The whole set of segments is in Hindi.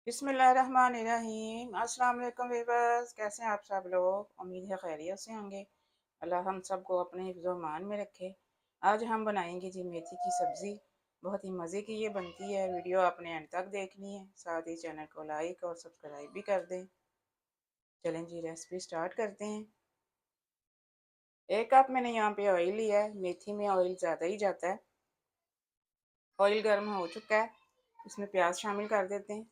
बिस्मिल्लाहिर्रहमानिर्रहीम। अस्सलाम वालेकुम वीवर्स, कैसे हैं आप सब लोग। उम्मीद है खैरियत से होंगे। अल्लाह हम सबको अपने हिफ्ज़ मान में रखे। आज हम बनाएंगे जी मेथी की सब्ज़ी। बहुत ही मज़े की ये बनती है। वीडियो आपने एंड तक देखनी है, साथ ही चैनल को लाइक और सब्सक्राइब भी कर दें। चलें जी, रेसिपी स्टार्ट करते हैं। 1 कप मैंने यहाँ पे ऑयल लिया है। मेथी में ऑयल ज़्यादा ही जाता है। ऑयल गर्म हो चुका है, इसमें प्याज शामिल कर देते हैं।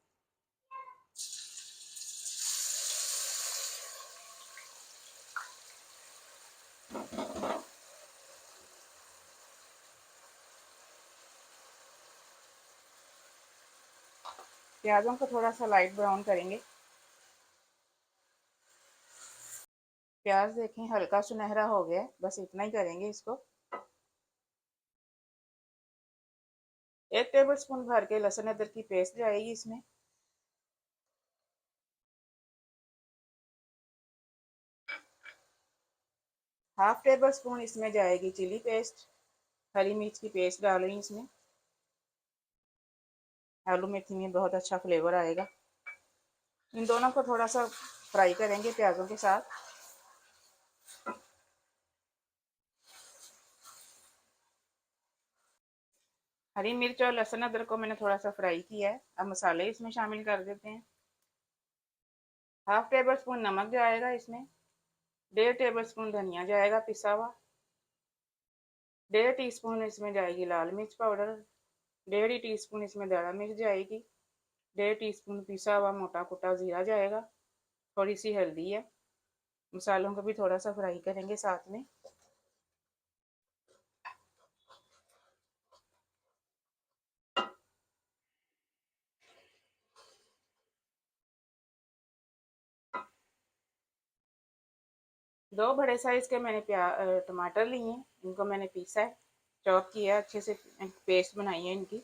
प्याज़ों को थोड़ा सा लाइट ब्राउन करेंगे। प्याज देखें हल्का सुनहरा हो गया, बस इतना ही करेंगे इसको। 1 टेबल स्पून भर के लहसुन अदरक की पेस्ट जाएगी इसमें। ½ टेबल स्पून इसमें जाएगी चिली पेस्ट। हरी मिर्च की पेस्ट डालें इसमें। आलू मेथी में बहुत अच्छा फ्लेवर आएगा। इन दोनों को थोड़ा सा फ्राई करेंगे प्याज़ों के साथ। हरी मिर्च और लहसुन अदरक को मैंने थोड़ा सा फ्राई किया है। अब मसाले इसमें शामिल कर देते हैं। ½ टेबल स्पून नमक जाएगा इसमें। 1.5 टेबल स्पून धनिया जाएगा पिसा हुआ। 1.5 टीस्पून इसमें जाएगी लाल मिर्च पाउडर। 1.5 टीस्पून इसमें दाढ़ा मिर्च जाएगी। 1.5 टीस्पून पिसा हुआ मोटा कुटा जीरा जाएगा। थोड़ी सी हल्दी है। मसालों को भी थोड़ा सा फ्राई करेंगे साथ में। दो बड़े साइज के मैंने टमाटर लिए हैं। इनको मैंने पीसा है, चॉप किया है, अच्छे से पेस्ट बनाई है इनकी।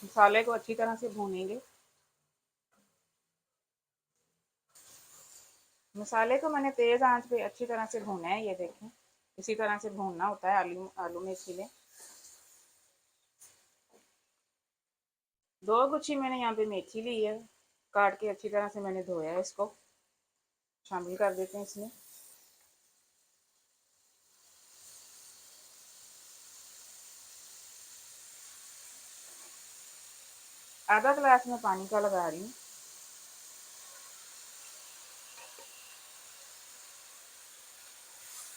मसाले को अच्छी तरह से भूनेंगे। मसाले को मैंने तेज़ आंच पे अच्छी तरह से भूना है। ये देखें, इसी तरह से भूनना होता है आलू आलू में। इसीलिए 2 गुच्छी मैंने यहाँ पे मेथी ली है, काट के अच्छी तरह से मैंने धोया है। इसको शामिल कर देते हैं इसमें। आधा गिलास में पानी का लगा रही हूँ।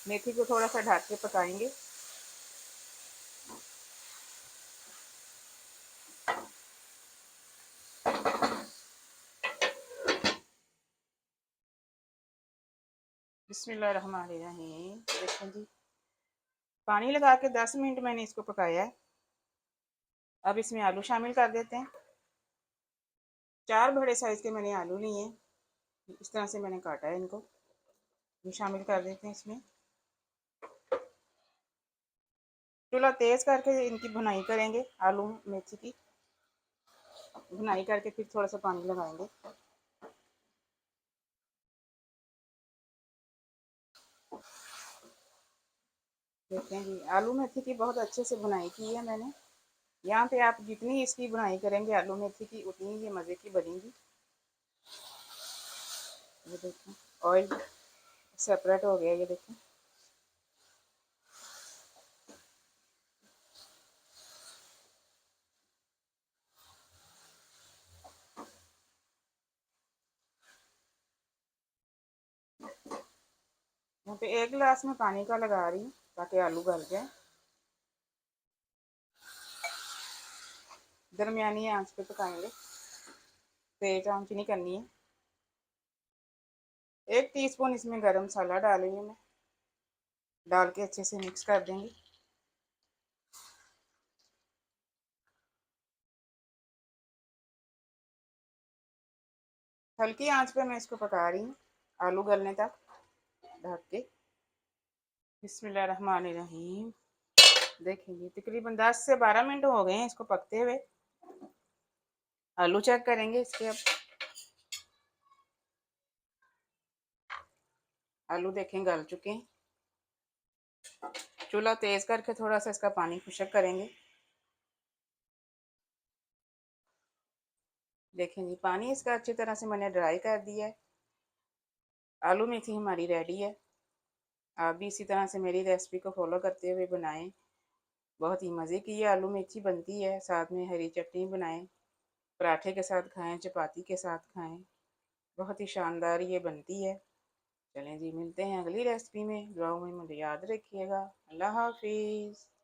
मेथी को थोड़ा सा ढक के पकाएंगे। बिस्मिल्लाहिर्रहमानिर्रहीम। देखें जी, पानी लगा के 10 मिनट मैंने इसको पकाया है। अब इसमें आलू शामिल कर देते हैं। 4 बड़े साइज के मैंने आलू लिए हैं। इस तरह से मैंने काटा है इनको। ये शामिल कर देते हैं इसमें। चूल्हा तेज़ करके इनकी भुनाई करेंगे। आलू मेथी की भुनाई करके फिर थोड़ा सा पानी लगाएंगे। देखें जी, आलू मेथी की बहुत अच्छे से भुनाई की है मैंने। यहाँ पे आप जितनी इसकी बुनाई करेंगे आलू मेथी की, उतनी ये मज़े की बनेगी। ये देखें, ऑयल सेपरेट हो गया। ये देखें, यहाँ पे 1 गिलास में पानी का लगा रही हूँ ताकि आलू गल जाए। दरमियानी आंच पे पकाएंगे, तेज आंच नहीं करनी है। 1 टीस्पून इसमें गरम मसाला डालेंगे मैं। डाल के अच्छे से मिक्स कर देंगे। हल्की आंच पे मैं इसको पका रही हूँ आलू गलने तक, ढक के। बिस्मिल्लाहिर्रहमानिर्रहीम। देखेंगे तकरीबन 10 से 12 मिनट हो गए हैं इसको पकते हुए। आलू चेक करेंगे इसके। अब आलू देखें गल चुके हैं। चूल्हा तेज़ करके थोड़ा सा इसका पानी खुश्क करेंगे। देखें जी, पानी इसका अच्छी तरह से मैंने ड्राई कर दिया है। आलू मेथी हमारी रेडी है। आप भी इसी तरह से मेरी रेसिपी को फॉलो करते हुए बनाएं। बहुत ही मज़े की ये आलू मेथी बनती है। साथ में हरी चटनी बनाएं, पराठे के साथ खाएं, चपाती के साथ खाएं। बहुत ही शानदार ये बनती है। चलें जी, मिलते हैं अगली रेसिपी में। दुआओं में मुझे याद रखिएगा। अल्लाह हाफिज़।